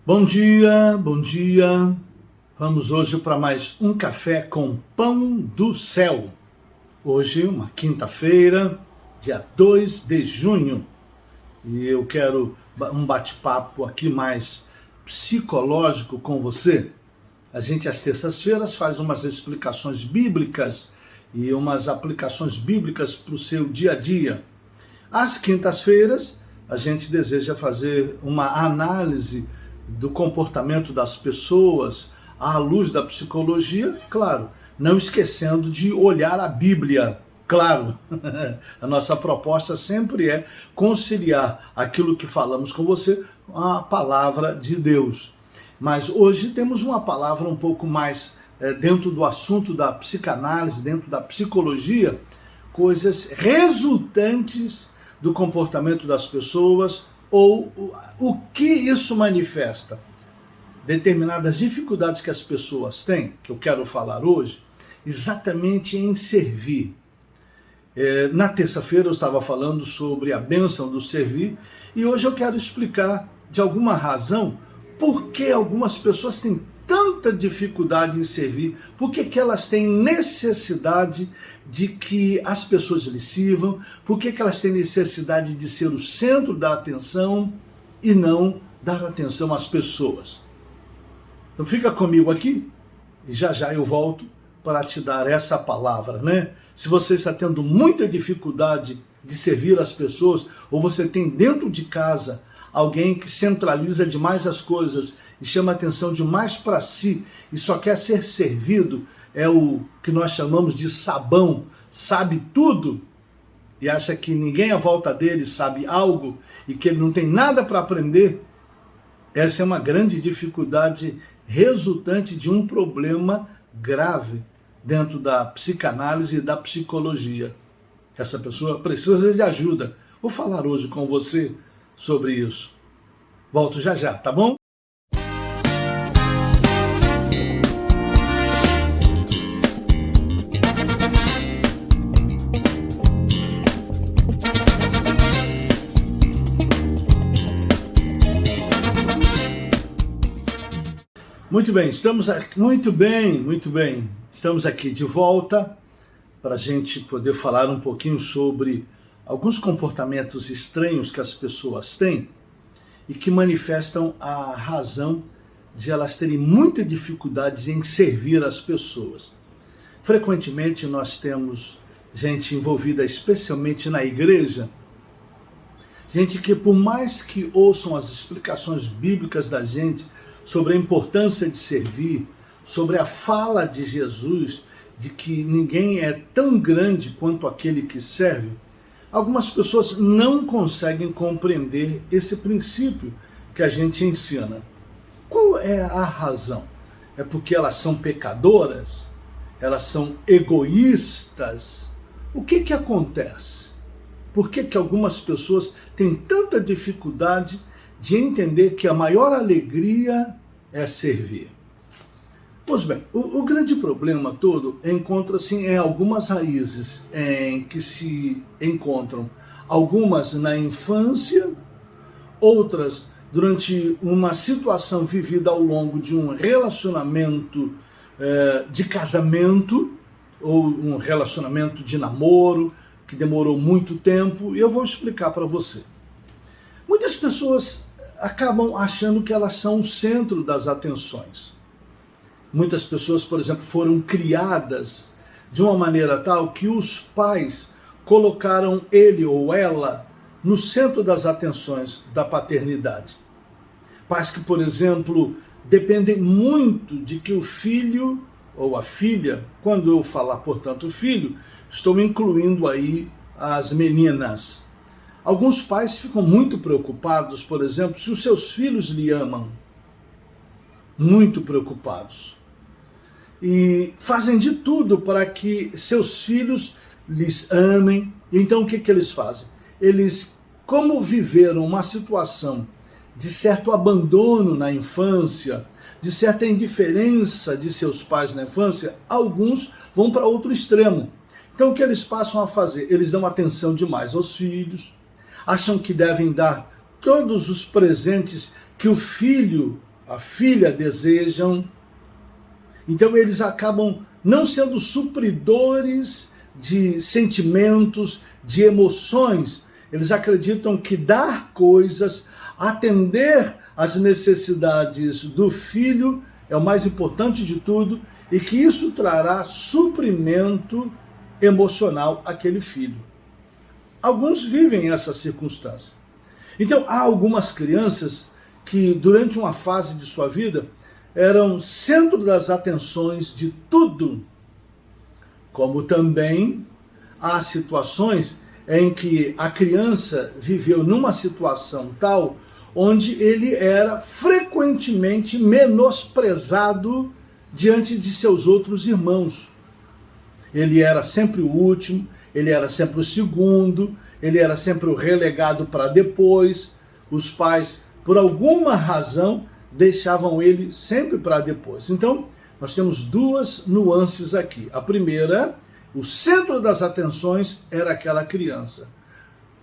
Bom dia, bom dia. Vamos hoje para mais um café com pão do céu. Hoje, uma quinta-feira, dia 2 de junho. E eu quero um bate-papo aqui mais psicológico com você. A gente, às terças-feiras, faz umas explicações bíblicas e umas aplicações bíblicas para o seu dia a dia. Às quintas-feiras, a gente deseja fazer uma análise do comportamento das pessoas à luz da psicologia, claro, não esquecendo de olhar a Bíblia, claro. A nossa proposta sempre é conciliar aquilo que falamos com você com a palavra de Deus. Mas hoje temos uma palavra um pouco mais dentro do assunto da psicanálise, dentro da psicologia, coisas resultantes do comportamento das pessoas, ou o que isso manifesta? Determinadas dificuldades que as pessoas têm, que eu quero falar hoje, exatamente em servir. Na terça-feira eu estava falando sobre a bênção do servir, e hoje eu quero explicar, de alguma razão, por que algumas pessoas têm tanta dificuldade em servir, por que elas têm necessidade de que as pessoas lhes sirvam, por que elas têm necessidade de ser o centro da atenção e não dar atenção às pessoas. Então fica comigo aqui e já já eu volto para te dar essa palavra, né? Se você está tendo muita dificuldade de servir as pessoas, ou você tem dentro de casa alguém que centraliza demais as coisas e chama atenção demais para si e só quer ser servido, é o que nós chamamos de sabão, sabe tudo e acha que ninguém à volta dele sabe algo e que ele não tem nada para aprender, essa é uma grande dificuldade resultante de um problema grave dentro da psicanálise e da psicologia. Essa pessoa precisa de ajuda. Vou falar hoje com você sobre isso. Volto já já, tá bom? Muito bem, estamos aqui, muito bem. Estamos aqui de volta para a gente poder falar um pouquinho sobre alguns comportamentos estranhos que as pessoas têm e que manifestam a razão de elas terem muita dificuldade em servir as pessoas. Frequentemente nós temos gente envolvida especialmente na igreja, gente que por mais que ouçam as explicações bíblicas da gente sobre a importância de servir, sobre a fala de Jesus, de que ninguém é tão grande quanto aquele que serve, algumas pessoas não conseguem compreender esse princípio que a gente ensina. Qual é a razão? É porque elas são pecadoras? Elas são egoístas? O que acontece? Por que algumas pessoas têm tanta dificuldade de entender que a maior alegria é servir? Pois bem, o grande problema todo encontra-se em algumas raízes em que se encontram algumas na infância, outras durante uma situação vivida ao longo de um relacionamento de casamento ou um relacionamento de namoro que demorou muito tempo, e eu vou explicar para você. Muitas pessoas acabam achando que elas são o centro das atenções. Muitas pessoas, por exemplo, foram criadas de uma maneira tal que os pais colocaram ele ou ela no centro das atenções da paternidade. Pais que, por exemplo, dependem muito de que o filho ou a filha, quando eu falar, portanto, filho, estou incluindo aí as meninas. Alguns pais ficam muito preocupados, por exemplo, se os seus filhos lhe amam. Muito preocupados. E fazem de tudo para que seus filhos lhes amem. Então o que eles fazem? Eles, como viveram uma situação de certo abandono na infância, de certa indiferença de seus pais na infância, alguns vão para outro extremo. Então o que eles passam a fazer? Eles dão atenção demais aos filhos, acham que devem dar todos os presentes que o filho a filha desejam. Então eles acabam não sendo supridores de sentimentos, de emoções. Eles acreditam que dar coisas, atender às necessidades do filho é o mais importante de tudo e que isso trará suprimento emocional àquele filho. Alguns vivem essa circunstância. Então há algumas crianças que durante uma fase de sua vida eram centro das atenções de tudo, como também há situações em que a criança viveu numa situação tal onde ele era frequentemente menosprezado diante de seus outros irmãos. Ele era sempre o último, ele era sempre o segundo, ele era sempre o relegado para depois. Os pais, por alguma razão, deixavam ele sempre para depois. Então, nós temos duas nuances aqui. A primeira, o centro das atenções era aquela criança.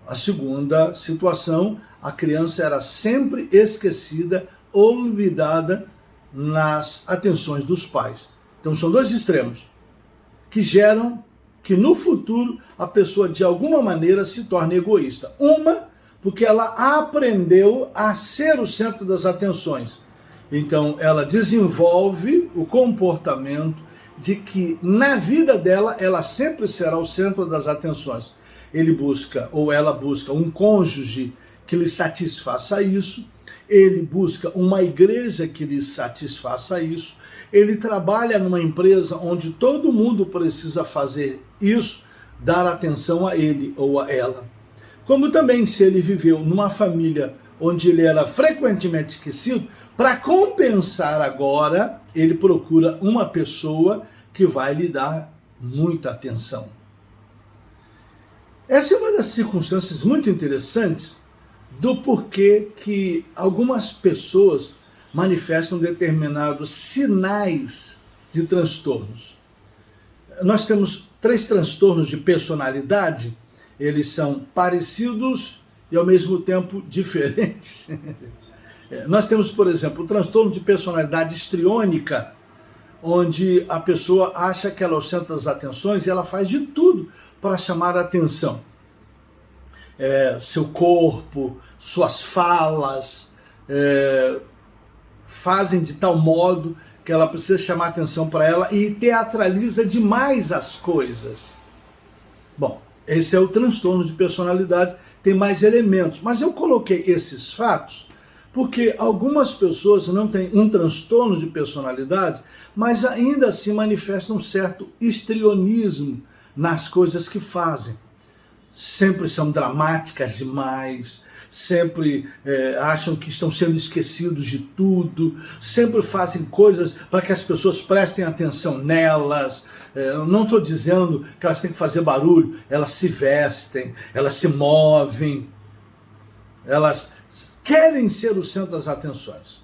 A segunda situação, a criança era sempre esquecida, olvidada nas atenções dos pais. Então são dois extremos que geram que no futuro a pessoa de alguma maneira se torne egoísta. Uma, porque ela aprendeu a ser o centro das atenções. Então ela desenvolve o comportamento de que na vida dela ela sempre será o centro das atenções. Ele busca, ou ela busca, um cônjuge que lhe satisfaça isso, ele busca uma igreja que lhe satisfaça isso, ele trabalha numa empresa onde todo mundo precisa fazer isso, dar atenção a ele ou a ela. Como também se ele viveu numa família onde ele era frequentemente esquecido, para compensar agora, ele procura uma pessoa que vai lhe dar muita atenção. Essa é uma das circunstâncias muito interessantes do porquê que algumas pessoas manifestam determinados sinais de transtornos. Nós temos 3 transtornos de personalidade, eles são parecidos e ao mesmo tempo diferentes. Nós temos, por exemplo, o transtorno de personalidade histriônica, onde a pessoa acha que ela é o centro das atenções e ela faz de tudo para chamar a atenção. Seu corpo, suas falas, fazem de tal modo que ela precisa chamar atenção para ela e teatraliza demais as coisas. Bom, esse é o transtorno de personalidade, tem mais elementos, mas eu coloquei esses fatos porque algumas pessoas não têm um transtorno de personalidade, mas ainda assim manifestam um certo histrionismo nas coisas que fazem. Sempre são dramáticas demais, sempre acham que estão sendo esquecidos de tudo, sempre fazem coisas para que as pessoas prestem atenção nelas. Eu não estou dizendo que elas têm que fazer barulho, elas se vestem, elas se movem, elas querem ser o centro das atenções.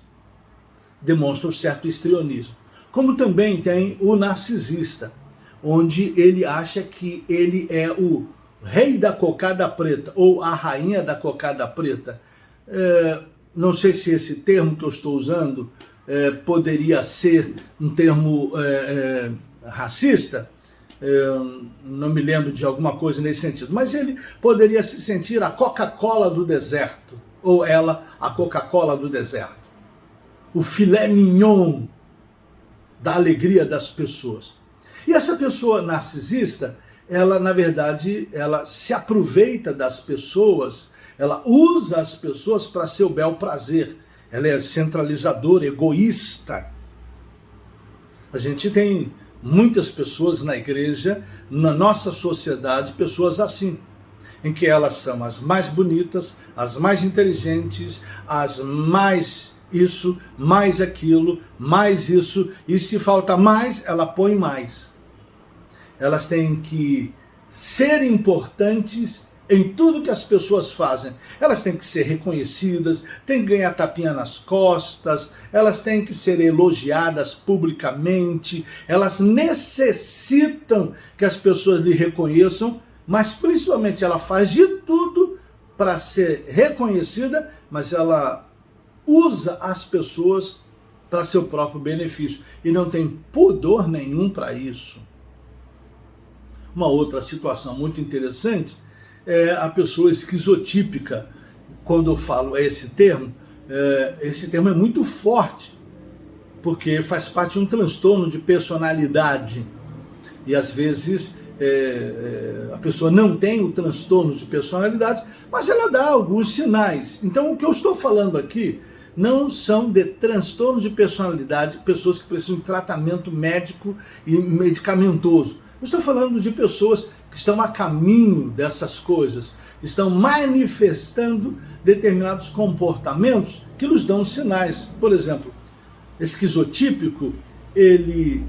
Demonstra um certo histrionismo. Como também tem o narcisista, onde ele acha que ele é o rei da cocada preta ou a rainha da cocada preta. Não sei se esse termo que eu estou usando poderia ser um termo racista, não me lembro de alguma coisa nesse sentido, mas ele poderia se sentir a Coca-Cola do deserto, ou ela a Coca-Cola do deserto, o filé mignon da alegria das pessoas. E essa pessoa narcisista, ela, na verdade, ela se aproveita das pessoas, ela usa as pessoas para seu bel prazer. Ela é centralizadora, egoísta. A gente tem muitas pessoas na igreja, na nossa sociedade, pessoas assim, em que elas são as mais bonitas, as mais inteligentes, as mais isso, mais aquilo, mais isso, e se falta mais, ela põe mais. Elas têm que ser importantes em tudo que as pessoas fazem. Elas têm que ser reconhecidas, têm que ganhar tapinha nas costas, elas têm que ser elogiadas publicamente, elas necessitam que as pessoas lhe reconheçam, mas principalmente ela faz de tudo para ser reconhecida, mas ela usa as pessoas para seu próprio benefício e não tem pudor nenhum para isso. Uma outra situação muito interessante é a pessoa esquizotípica. Quando eu falo esse termo é muito forte, porque faz parte de um transtorno de personalidade. E às vezes a pessoa não tem o transtorno de personalidade, mas ela dá alguns sinais. Então o que eu estou falando aqui não são de transtornos de personalidade, pessoas que precisam de tratamento médico e medicamentoso. Eu estou falando de pessoas que estão a caminho dessas coisas, estão manifestando determinados comportamentos que nos dão sinais. Por exemplo, esquizotípico, ele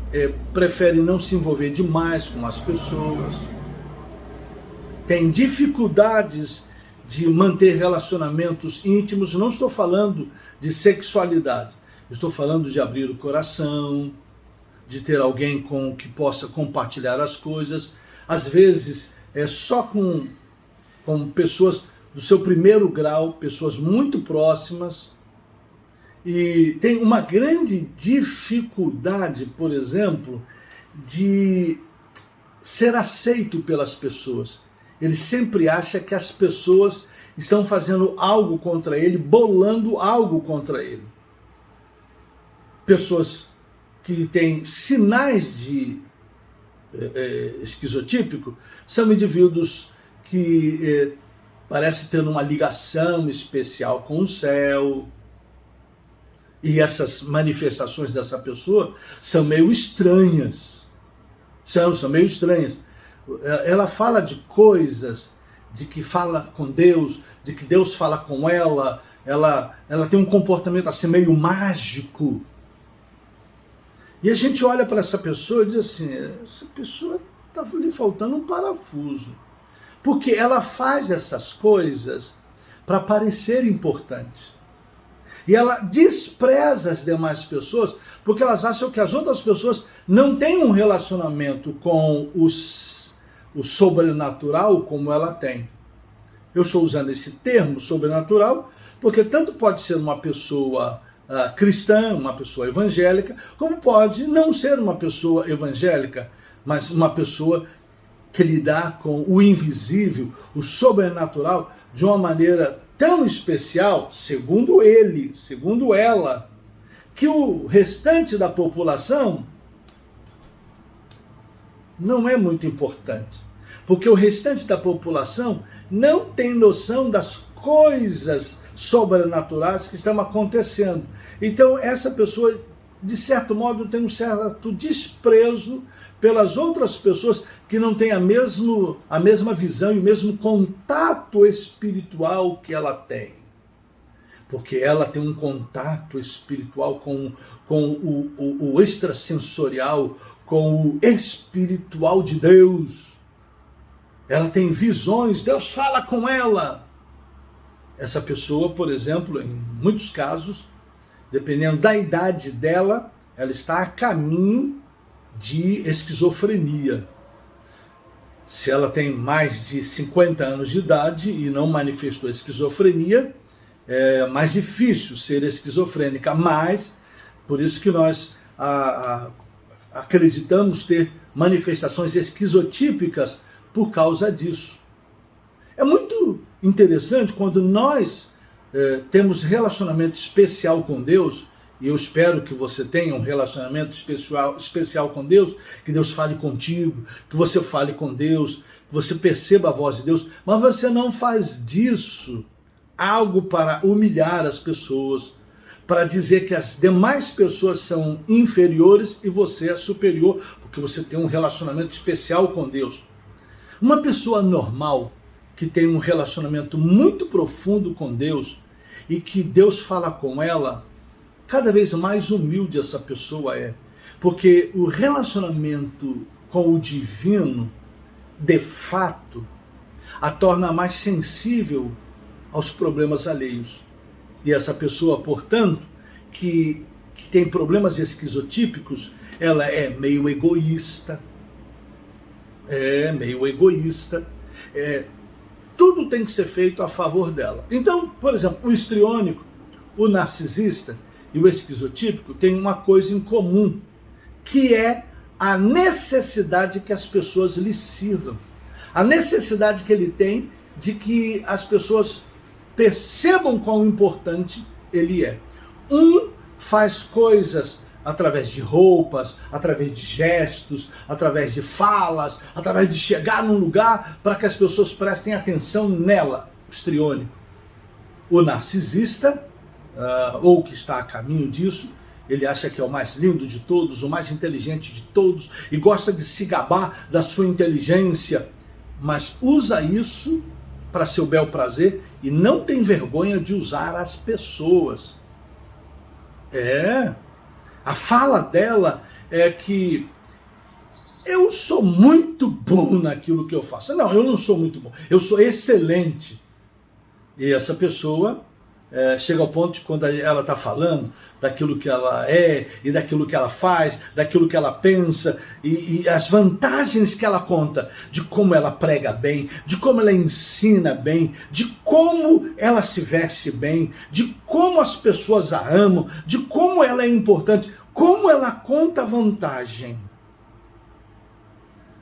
prefere não se envolver demais com as pessoas, tem dificuldades de manter relacionamentos íntimos. Não estou falando de sexualidade, estou falando de abrir o coração, de ter alguém com que possa compartilhar as coisas. Às vezes é só com pessoas do seu primeiro grau, pessoas muito próximas, e tem uma grande dificuldade, por exemplo, de ser aceito pelas pessoas. Ele sempre acha que as pessoas estão fazendo algo contra ele, bolando algo contra ele. Pessoas que têm sinais de esquizotípico são indivíduos que parecem ter uma ligação especial com o céu. E essas manifestações dessa pessoa são meio estranhas. São meio estranhas. Ela fala de coisas, de que fala com Deus, de que Deus fala com ela. Ela tem um comportamento assim meio mágico. E a gente olha para essa pessoa e diz assim, essa pessoa está lhe faltando um parafuso. Porque ela faz essas coisas para parecer importante. E ela despreza as demais pessoas porque elas acham que as outras pessoas não têm um relacionamento com o sobrenatural como ela tem. Eu estou usando esse termo sobrenatural porque tanto pode ser uma pessoa cristã, uma pessoa evangélica, como pode não ser uma pessoa evangélica, mas uma pessoa que lidar com o invisível, o sobrenatural, de uma maneira tão especial, segundo ele, segundo ela, que o restante da população não é muito importante. Porque o restante da população não tem noção das coisas sobrenaturais que estão acontecendo. Então essa pessoa, de certo modo, tem um certo desprezo pelas outras pessoas que não têm a mesma visão e o mesmo contato espiritual que ela tem. Porque ela tem um contato espiritual com o extrasensorial, com o espiritual de Deus. Ela tem visões, Deus fala com ela. Essa pessoa, por exemplo, em muitos casos, dependendo da idade dela, ela está a caminho de esquizofrenia. Se ela tem mais de 50 anos de idade e não manifestou esquizofrenia, é mais difícil ser esquizofrênica, mas por isso que nós acreditamos ter manifestações esquizotípicas por causa disso. É muito interessante quando nós temos relacionamento especial com Deus, e eu espero que você tenha um relacionamento especial com Deus, que Deus fale contigo, que você fale com Deus, que você perceba a voz de Deus, mas você não faz disso algo para humilhar as pessoas, para dizer que as demais pessoas são inferiores e você é superior, porque você tem um relacionamento especial com Deus. Uma pessoa normal, que tem um relacionamento muito profundo com Deus, e que Deus fala com ela, cada vez mais humilde essa pessoa é. Porque o relacionamento com o divino, de fato, a torna mais sensível aos problemas alheios. E essa pessoa, portanto, que tem problemas esquizotípicos, ela é meio egoísta. Tudo tem que ser feito a favor dela. Então, por exemplo, o histriônico, o narcisista e o esquizotípico têm uma coisa em comum, que é a necessidade que as pessoas lhe sirvam. A necessidade que ele tem de que as pessoas percebam quão importante ele é. Um faz coisas através de roupas, através de gestos, através de falas, através de chegar num lugar para que as pessoas prestem atenção nela, o histriônico. O narcisista, ou que está a caminho disso, ele acha que é o mais lindo de todos, o mais inteligente de todos, e gosta de se gabar da sua inteligência, mas usa isso para seu bel prazer e não tem vergonha de usar as pessoas. A fala dela é que eu sou muito bom naquilo que eu faço. Não, eu não sou muito bom, eu sou excelente. E essa pessoa chega ao ponto de, quando ela está falando daquilo que ela é, e daquilo que ela faz, daquilo que ela pensa, e as vantagens que ela conta, de como ela prega bem, de como ela ensina bem, de como ela se veste bem, de como as pessoas a amam, de como ela é importante, como ela conta vantagem.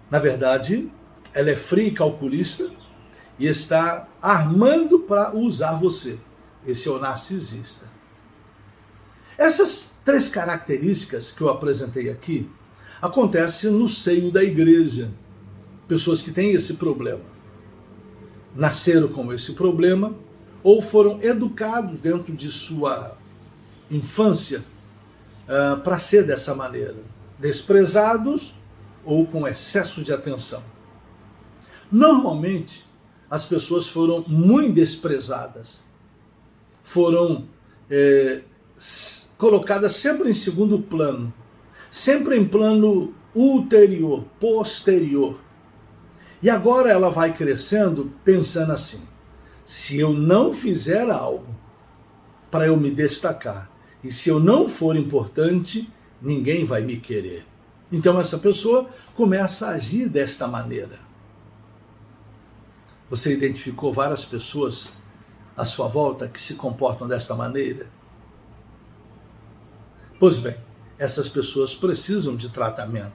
Na verdade, ela é fria e calculista e está armando para usar você. Esse é o narcisista. Essas 3 características que eu apresentei aqui acontecem no seio da igreja. Pessoas que têm esse problema. Nasceram com esse problema ou foram educados dentro de sua infância para ser dessa maneira. Desprezados ou com excesso de atenção. Normalmente, as pessoas foram muito desprezadas. Foram colocadas sempre em segundo plano, sempre em plano ulterior, posterior. E agora ela vai crescendo pensando assim: se eu não fizer algo para eu me destacar, e se eu não for importante, ninguém vai me querer. Então essa pessoa começa a agir desta maneira. Você identificou várias pessoas à sua volta que se comportam desta maneira? Pois bem, essas pessoas precisam de tratamento.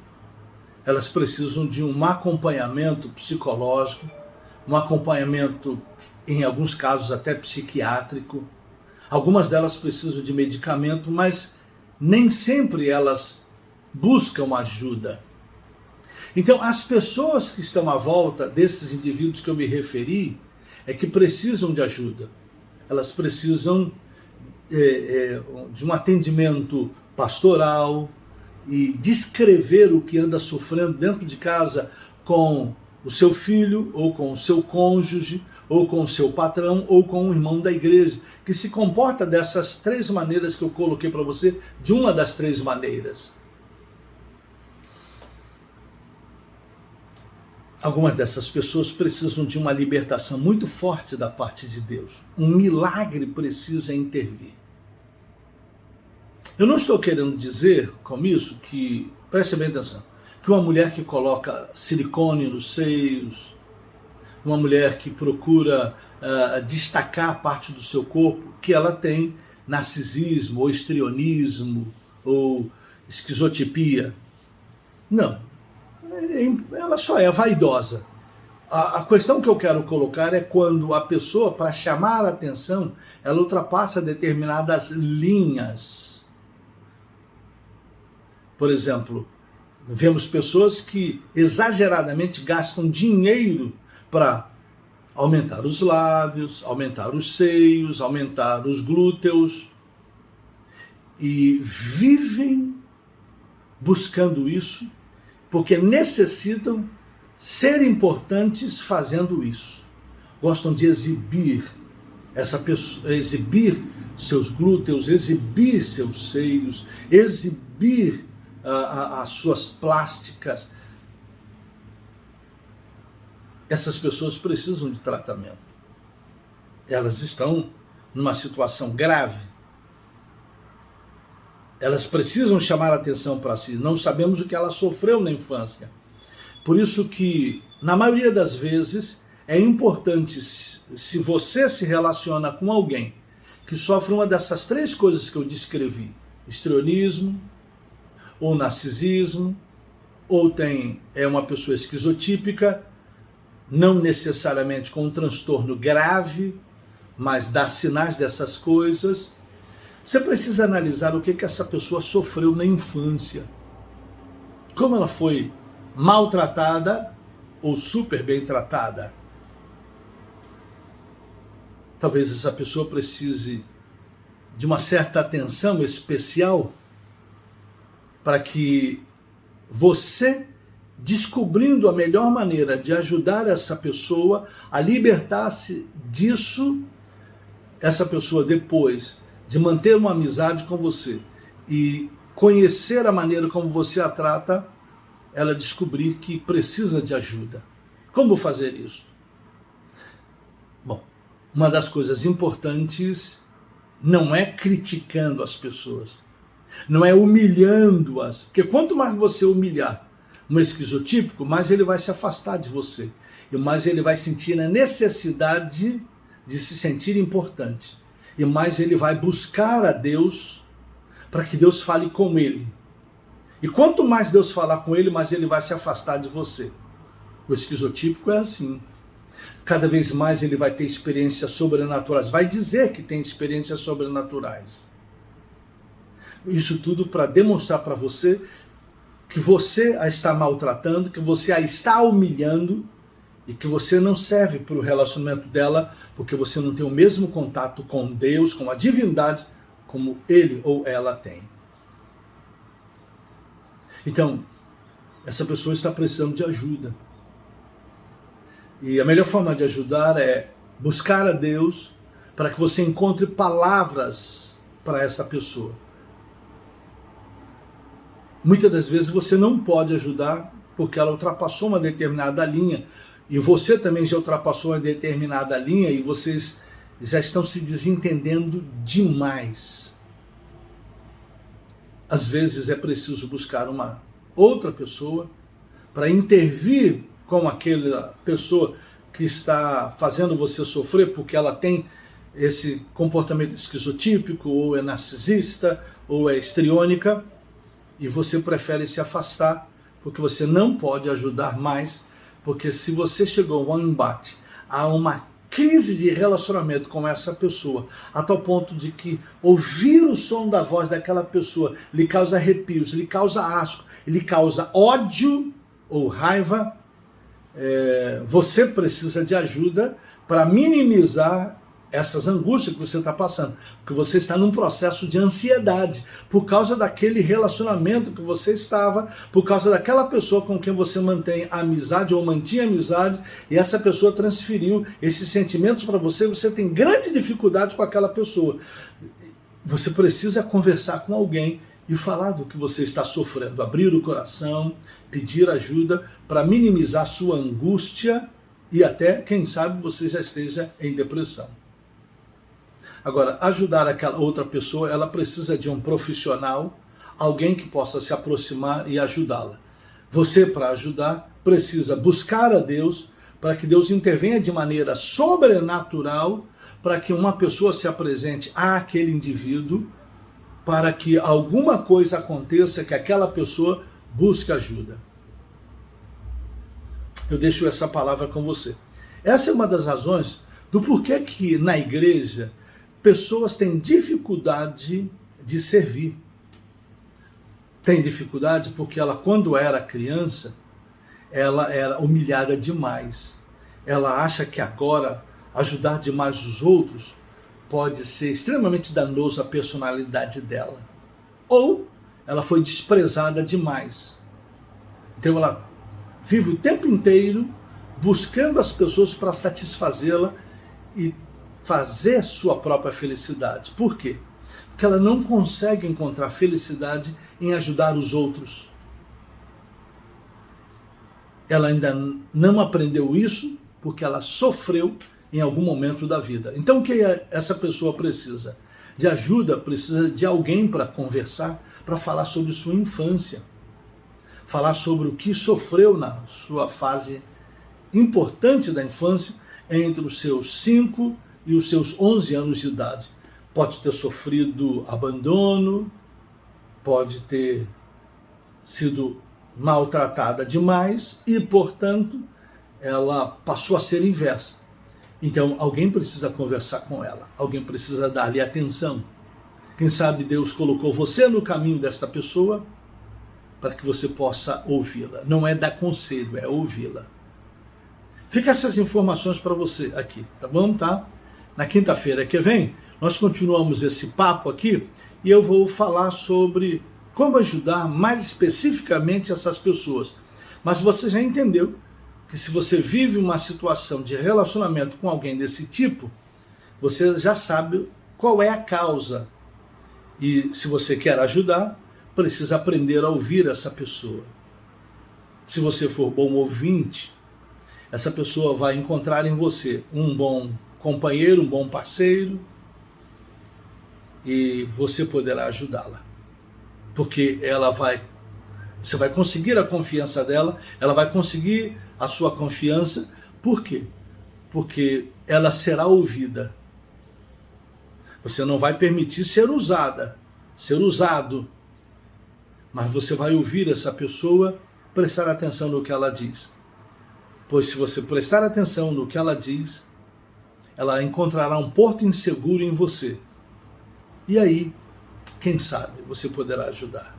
Elas precisam de um acompanhamento psicológico, um acompanhamento, em alguns casos, até psiquiátrico. Algumas delas precisam de medicamento, mas nem sempre elas buscam ajuda. Então, as pessoas que estão à volta desses indivíduos que eu me referi, é que precisam de ajuda. Elas precisam de um atendimento pastoral e descrever o que anda sofrendo dentro de casa com o seu filho, ou com o seu cônjuge, ou com o seu patrão, ou com um irmão da igreja, que se comporta dessas 3 maneiras que eu coloquei para você, de uma das 3 maneiras. Algumas dessas pessoas precisam de uma libertação muito forte da parte de Deus. Um milagre precisa intervir. Eu não estou querendo dizer com isso que, preste bem atenção, que uma mulher que coloca silicone nos seios, uma mulher que procura destacar parte do seu corpo, que ela tem narcisismo, ou histrionismo, ou esquizotipia. Não. Ela só é vaidosa. A questão que eu quero colocar é quando a pessoa, para chamar a atenção, ela ultrapassa determinadas linhas. Por exemplo, vemos pessoas que exageradamente gastam dinheiro para aumentar os lábios, aumentar os seios, aumentar os glúteos, e vivem buscando isso porque necessitam ser importantes fazendo isso. Gostam de exibir essa pessoa, exibir seus glúteos, exibir seus seios, exibir as suas plásticas. Essas pessoas precisam de tratamento. Elas estão numa situação grave. Elas precisam chamar a atenção para si. Não sabemos o que ela sofreu na infância. Por isso que, na maioria das vezes, é importante, se você se relaciona com alguém que sofre uma dessas três coisas que eu descrevi: histrionismo, ou narcisismo, ou é uma pessoa esquizotípica, não necessariamente com um transtorno grave, mas dá sinais dessas coisas. Você precisa analisar o que essa pessoa sofreu na infância. Como ela foi maltratada ou super bem tratada. Talvez essa pessoa precise de uma certa atenção especial para que você, descobrindo a melhor maneira de ajudar essa pessoa a libertar-se disso, essa pessoa depois de manter uma amizade com você e conhecer a maneira como você a trata, ela descobrir que precisa de ajuda. Como fazer isso? Bom, uma das coisas importantes não é criticando as pessoas, não é humilhando-as, porque quanto mais você humilhar um esquizotípico, mais ele vai se afastar de você, e mais ele vai sentir a necessidade de se sentir importante, e mais ele vai buscar a Deus para que Deus fale com ele. E quanto mais Deus falar com ele, mais ele vai se afastar de você. O esquizotípico é assim. Cada vez mais ele vai ter experiências sobrenaturais, vai dizer que tem experiências sobrenaturais. Isso tudo para demonstrar para você que você a está maltratando, que você a está humilhando e que você não serve para o relacionamento dela, porque você não tem o mesmo contato com Deus, com a divindade, como ele ou ela tem. Então, essa pessoa está precisando de ajuda. E a melhor forma de ajudar é buscar a Deus para que você encontre palavras para essa pessoa. Muitas das vezes você não pode ajudar porque ela ultrapassou uma determinada linha e você também já ultrapassou uma determinada linha e vocês já estão se desentendendo demais. Às vezes é preciso buscar uma outra pessoa para intervir com aquela pessoa que está fazendo você sofrer porque ela tem esse comportamento esquizotípico, ou é narcisista, ou é histriônica, e você prefere se afastar porque você não pode ajudar mais, porque se você chegou a um embate, a uma crise de relacionamento com essa pessoa, a tal ponto de que ouvir o som da voz daquela pessoa lhe causa arrepios, lhe causa asco, lhe causa ódio ou raiva, você precisa de ajuda para minimizar essas angústias que você está passando, porque você está num processo de ansiedade por causa daquele relacionamento que você estava, por causa daquela pessoa com quem você mantém amizade ou mantinha amizade, e essa pessoa transferiu esses sentimentos para você, você tem grande dificuldade com aquela pessoa. Você precisa conversar com alguém e falar do que você está sofrendo, abrir o coração, pedir ajuda para minimizar sua angústia e até, quem sabe, você já esteja em depressão. Agora, ajudar aquela outra pessoa, ela precisa de um profissional, alguém que possa se aproximar e ajudá-la. Você, para ajudar, precisa buscar a Deus, para que Deus intervenha de maneira sobrenatural, para que uma pessoa se apresente àquele indivíduo, para que alguma coisa aconteça, que aquela pessoa busque ajuda. Eu deixo essa palavra com você. Essa é uma das razões do porquê que na igreja pessoas têm dificuldade de servir. Tem dificuldade porque ela, quando era criança, ela era humilhada demais. Ela acha que agora ajudar demais os outros pode ser extremamente danoso à personalidade dela. Ou ela foi desprezada demais. Então ela vive o tempo inteiro buscando as pessoas para satisfazê-la e fazer sua própria felicidade. Por quê? Porque ela não consegue encontrar felicidade em ajudar os outros. Ela ainda não aprendeu isso porque ela sofreu em algum momento da vida. Então o que essa pessoa precisa? De ajuda, precisa de alguém para conversar, para falar sobre sua infância, falar sobre o que sofreu na sua fase importante da infância, entre os seus 5 e os seus 11 anos de idade. pode ter sofrido abandono, pode ter sido maltratada demais e, portanto, ela passou a ser inversa. Então, alguém precisa conversar com ela, alguém precisa dar-lhe atenção. Quem sabe Deus colocou você no caminho desta pessoa para que você possa ouvi-la. Não é dar conselho, é ouvi-la. Fica essas informações para você aqui, tá bom? Tá? Na quinta-feira que vem, nós continuamos esse papo aqui e eu vou falar sobre como ajudar mais especificamente essas pessoas. Mas você já entendeu que se você vive uma situação de relacionamento com alguém desse tipo, você já sabe qual é a causa. E se você quer ajudar, precisa aprender a ouvir essa pessoa. Se você for bom ouvinte, essa pessoa vai encontrar em você um bom companheiro, um bom parceiro, e você poderá ajudá-la. Porque você vai conseguir a confiança dela, ela vai conseguir a sua confiança. Por quê? Porque ela será ouvida. Você não vai permitir ser usado, mas você vai ouvir essa pessoa, prestar atenção no que ela diz. Pois se você prestar atenção no que ela diz, ela encontrará um porto inseguro em você. E aí, quem sabe, você poderá ajudar.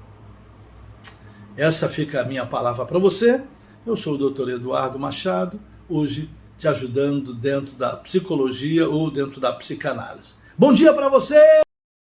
Essa fica a minha palavra para você. Eu sou o Dr. Eduardo Machado, hoje te ajudando dentro da psicologia ou dentro da psicanálise. Bom dia para você!